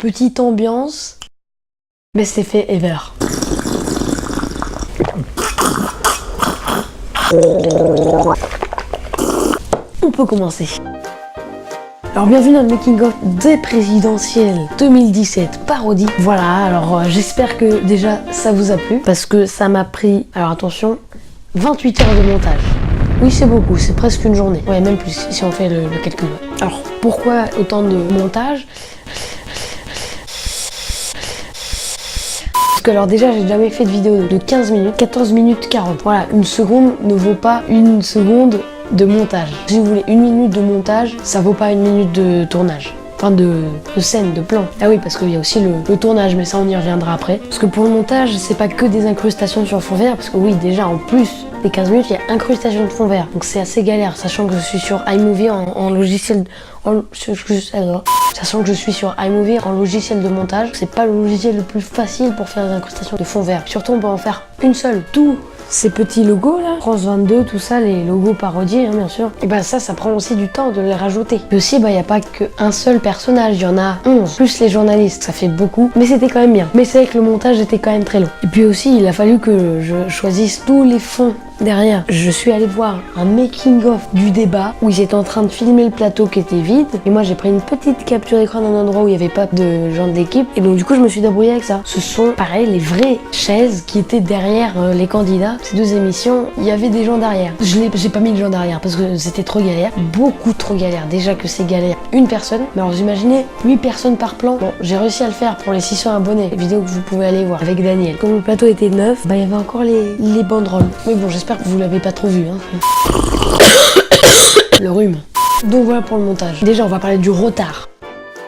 Petite ambiance. Best effet ever. On peut commencer. Alors bienvenue dans le making of des présidentielles 2017 parodie. Voilà, alors j'espère que déjà ça vous a plu parce que ça m'a pris, alors attention, 28 heures de montage. Oui, c'est beaucoup, c'est presque une journée. Ouais, même plus si on fait le calcul. Alors pourquoi autant de montage? Parce que alors déjà j'ai jamais fait de vidéo de 15 minutes, 14 minutes 40. Voilà, une seconde ne vaut pas une seconde de montage. Si vous voulez une minute de montage, ça vaut pas une minute de tournage. Enfin de scène, de plan. Ah oui, parce qu'il y a aussi le tournage, mais ça on y reviendra après. Parce que pour le montage, c'est pas que des incrustations sur fond vert, parce que oui, déjà en plus des 15 minutes, il y a incrustation de fond vert. Donc c'est assez galère, sachant que je suis sur iMovie en logiciel... Sachant que je suis sur iMovie en logiciel de montage, c'est pas le logiciel le plus facile pour faire des incrustations de fond vert. Surtout, on peut en faire une seule. Tous ces petits logos là, France 22, tout ça, les logos parodiés, hein, bien sûr. Et bah ça prend aussi du temps de les rajouter. Et aussi, bah y a pas qu'un seul personnage, il y en a 11, plus les journalistes, ça fait beaucoup. Mais c'était quand même bien. Mais c'est vrai que le montage était quand même très long. Et puis aussi, il a fallu que je choisisse tous les fonds derrière. Je suis allée voir un making-of du débat où ils étaient en train de filmer le plateau qui était vide. Et moi, j'ai pris une petite capture d'écran d'un endroit où il n'y avait pas de gens de l'équipe. Et donc, du coup, je me suis débrouillée avec ça. Ce sont, pareil, les vraies chaises qui étaient derrière les candidats. Ces deux émissions, il y avait des gens derrière. J'ai pas mis de gens derrière parce que c'était trop galère. Beaucoup trop galère. Déjà que c'est galère. Une personne. Mais alors, vous imaginez 8 personnes par plan. Bon, j'ai réussi à le faire pour les 600 abonnés. Vidéo que vous pouvez aller voir avec Daniel. Comme le plateau était neuf, bah, il y avait encore les banderoles. Mais bon, j'espère que vous l'avez pas trop vu, hein. Le rhume. Donc voilà pour le montage. Déjà, on va parler du retard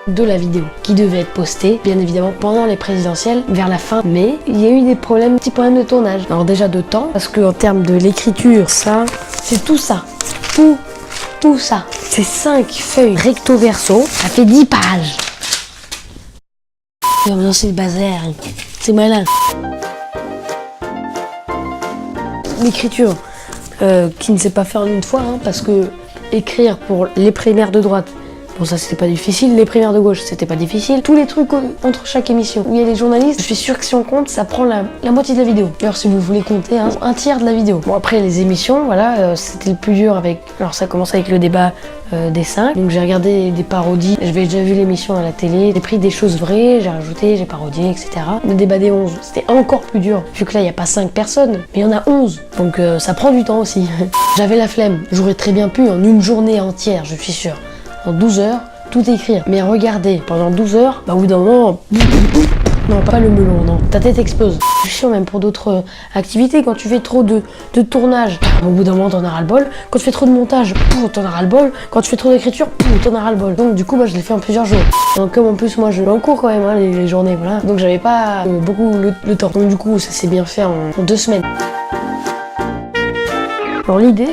de la vidéo qui devait être postée, bien évidemment, pendant les présidentielles, vers la fin. Mais il y a eu des petits problèmes de tournage. Alors déjà de temps, parce que en termes de l'écriture, ça, c'est tout ça. Tout ça. C'est 5 feuilles recto verso. Ça fait 10 pages. Non, c'est le bazar. C'est malin. L'écriture qui ne sait pas faire en une fois, hein, parce que écrire pour les primaires de droite, bon ça c'était pas difficile, les primaires de gauche c'était pas difficile, tous les trucs entre chaque émission où il y a les journalistes, je suis sûre que si on compte, ça prend la moitié de la vidéo. D'ailleurs si vous voulez compter, hein, un tiers de la vidéo. Bon après les émissions, voilà, c'était le plus dur avec, alors ça commence avec le débat des 5, donc j'ai regardé des parodies, j'avais déjà vu l'émission à la télé, j'ai pris des choses vraies, j'ai rajouté, j'ai parodié, etc. Le débat des 11, c'était encore plus dur, vu que là il n'y a pas 5 personnes, mais il y en a 11, donc ça prend du temps aussi. J'avais la flemme, j'aurais très bien pu en une journée entière, je suis sûre, en 12 heures, tout écrire. Mais regardez, pendant 12 heures, bah au bout d'un moment, non, pas le melon, non. Ta tête explose. Je suis sûre même pour d'autres activités, quand tu fais trop de tournage, au bout d'un moment t'en as ras-le-bol. Quand tu fais trop de montage, t'en as ras-le-bol. Quand tu fais trop d'écriture, t'en as ras-le-bol. Donc du coup, bah, je l'ai fait en plusieurs jours. Donc comme en plus, moi je vais en cours quand même, hein, les journées, voilà. Donc j'avais pas beaucoup le temps. Donc du coup, ça s'est bien fait en 2 semaines. Alors l'idée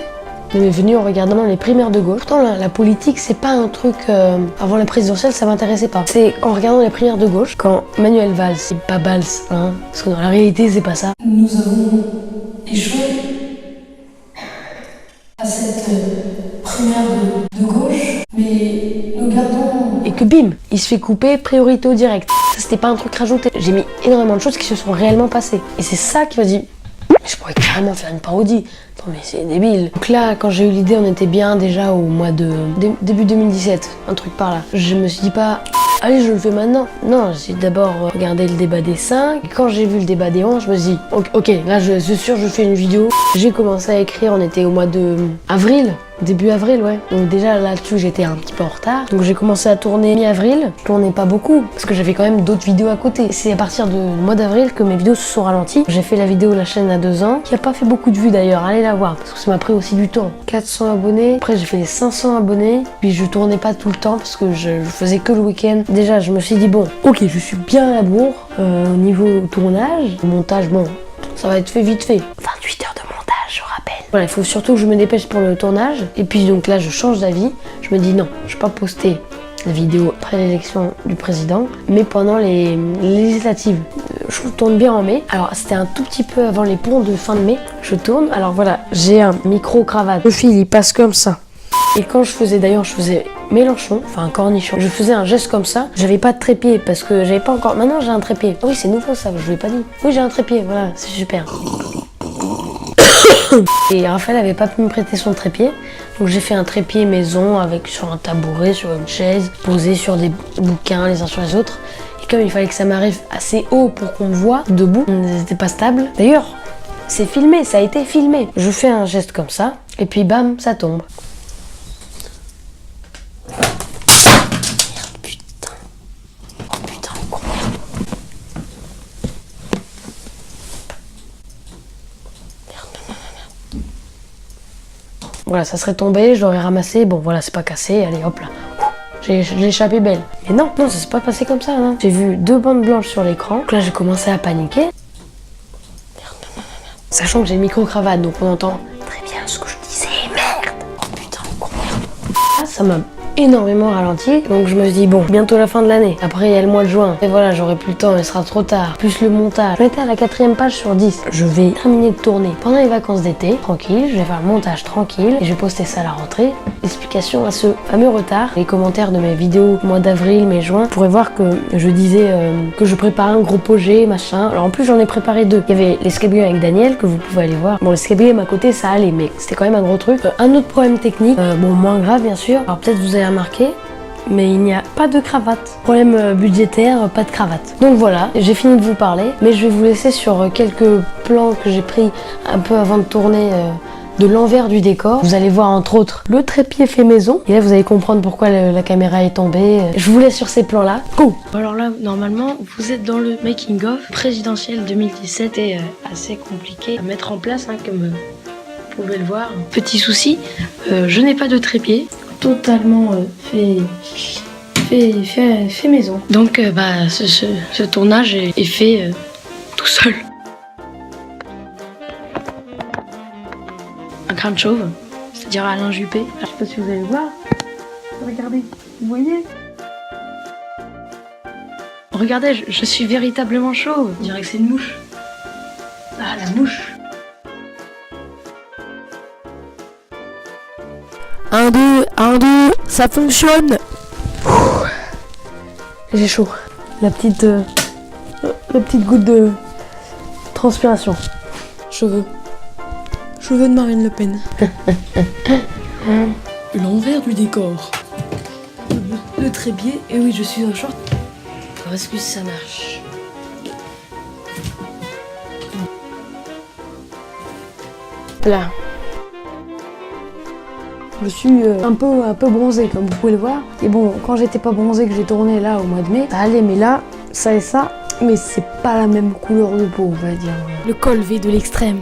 m'est venue en regardant les primaires de gauche. Pourtant la politique c'est pas un truc avant la présidentielle, ça m'intéressait pas. C'est en regardant les primaires de gauche quand Manuel Valls, c'est pas Valls, hein, parce que dans la réalité c'est pas ça. Nous avons échoué à cette primaire de gauche, mais nous gardons... Et que bim, il se fait couper priorité au direct. Ça c'était pas un truc rajouté. J'ai mis énormément de choses qui se sont réellement passées. Et c'est ça qui m'a dit, je pourrais carrément faire une parodie. Attends mais c'est débile. Donc là, quand j'ai eu l'idée, on était bien déjà au mois de... début 2017, un truc par là. Je me suis dit pas, allez je le fais maintenant. Non, j'ai d'abord regardé le débat des 5. Et quand j'ai vu le débat des 11, je me suis dit, ok, là je suis sûr je fais une vidéo. J'ai commencé à écrire, on était au mois de avril. Début avril, ouais. Donc déjà là-dessus, j'étais un petit peu en retard. Donc j'ai commencé à tourner mi-avril. Je tournais pas beaucoup, parce que j'avais quand même d'autres vidéos à côté. C'est à partir du mois d'avril que mes vidéos se sont ralenties. J'ai fait la vidéo La chaîne à 2 ans, qui a pas fait beaucoup de vues d'ailleurs. Allez la voir, parce que ça m'a pris aussi du temps. 400 abonnés. Après, j'ai fait les 500 abonnés. Puis je tournais pas tout le temps, parce que je faisais que le week-end. Déjà, je me suis dit, bon, ok, je suis bien à la bourre au niveau tournage. Montage, bon, ça va être fait vite fait. 28 heures de montage, je rappelle. Voilà, il faut surtout que je me dépêche pour le tournage. Et puis donc là, je change d'avis. Je me dis non, je vais pas poster la vidéo après l'élection du président, mais pendant les législatives. Je tourne bien en mai. Alors c'était un tout petit peu avant les ponts de fin de mai. Je tourne. Alors voilà, j'ai un micro-cravate. Le fil, il passe comme ça. Et quand je faisais Mélenchon, enfin un cornichon. Je faisais un geste comme ça. J'avais pas de trépied parce que j'avais pas encore. Maintenant j'ai un trépied. Ah oui, c'est nouveau ça, je vous l'ai pas dit. Oui, j'ai un trépied, voilà, c'est super. Et Raphaël avait pas pu me prêter son trépied. Donc j'ai fait un trépied maison avec sur un tabouret, sur une chaise, posé sur des bouquins les uns sur les autres. Et comme il fallait que ça m'arrive assez haut pour qu'on me voit debout, c'était pas stable. D'ailleurs, c'est filmé, ça a été filmé. Je fais un geste comme ça, et puis bam, ça tombe. Voilà, ça serait tombé, je l'aurais ramassé, bon voilà, c'est pas cassé, allez hop là. J'ai l'échappé belle. Mais non, ça s'est pas passé comme ça, non. J'ai vu 2 bandes blanches sur l'écran, donc là j'ai commencé à paniquer. Sachant que j'ai le micro-cravate, donc on entend très bien ce que je disais, merde. Oh putain, con. Ça m'a énormément ralenti, donc je me suis dit bon, bientôt la fin de l'année, après il y a le mois de juin, et voilà, j'aurai plus le temps, il sera trop tard, plus le montage. Je m'étais à la 4e page sur 10, je vais terminer de tourner pendant les vacances d'été, tranquille, je vais faire le montage tranquille, et je vais poster ça à la rentrée. Explication à ce fameux retard, les commentaires de mes vidéos mois d'avril, mai, juin, vous pourrez voir que je disais que je préparais un gros projet, machin. Alors en plus j'en ai préparé 2, il y avait l'escape game avec Daniel, que vous pouvez aller voir. Bon, l'escape game à côté ça allait, mais c'était quand même un gros truc. Un autre problème technique, bon moins grave bien sûr, alors peut-être vous avez remarqué, mais il n'y a pas de cravate. Problème budgétaire, pas de cravate. Donc voilà, j'ai fini de vous parler, mais je vais vous laisser sur quelques plans que j'ai pris un peu avant de tourner de l'envers du décor. Vous allez voir entre autres le trépied fait maison, et là vous allez comprendre pourquoi la caméra est tombée. Je vous laisse sur ces plans là. Go. Alors là, normalement, vous êtes dans le making of présidentiel 2017 et assez compliqué à mettre en place, hein, comme vous pouvez le voir. Petit souci, je n'ai pas de trépied. Totalement fait maison. Donc ce tournage est fait tout seul. Un crâne chauve, c'est-à-dire Alain Juppé. Je sais pas si vous allez le voir. Regardez, vous voyez? Regardez, je suis véritablement chauve. On dirait que c'est une mouche. Ah, la mouche. 1, 2, ça fonctionne. J'ai chaud. La petite goutte de transpiration. Cheveux de Marine Le Pen. L'envers du décor. Le trépied, et oui, je suis en short. Alors, est-ce que ça marche? Là. Je suis un peu bronzée, comme vous pouvez le voir. Et bon, quand j'étais pas bronzée, que j'ai tourné là au mois de mai, ça allait, mais là, ça et ça, mais c'est pas la même couleur de peau, on va dire. Le col V de l'extrême.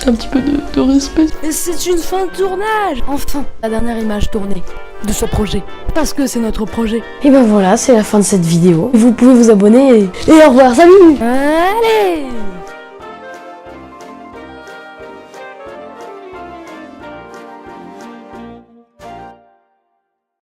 Un petit peu de respect. Et c'est une fin de tournage. Enfin, la dernière image tournée de ce projet. Parce que c'est notre projet. Et ben voilà, c'est la fin de cette vidéo. Vous pouvez vous abonner et au revoir, salut. Allez.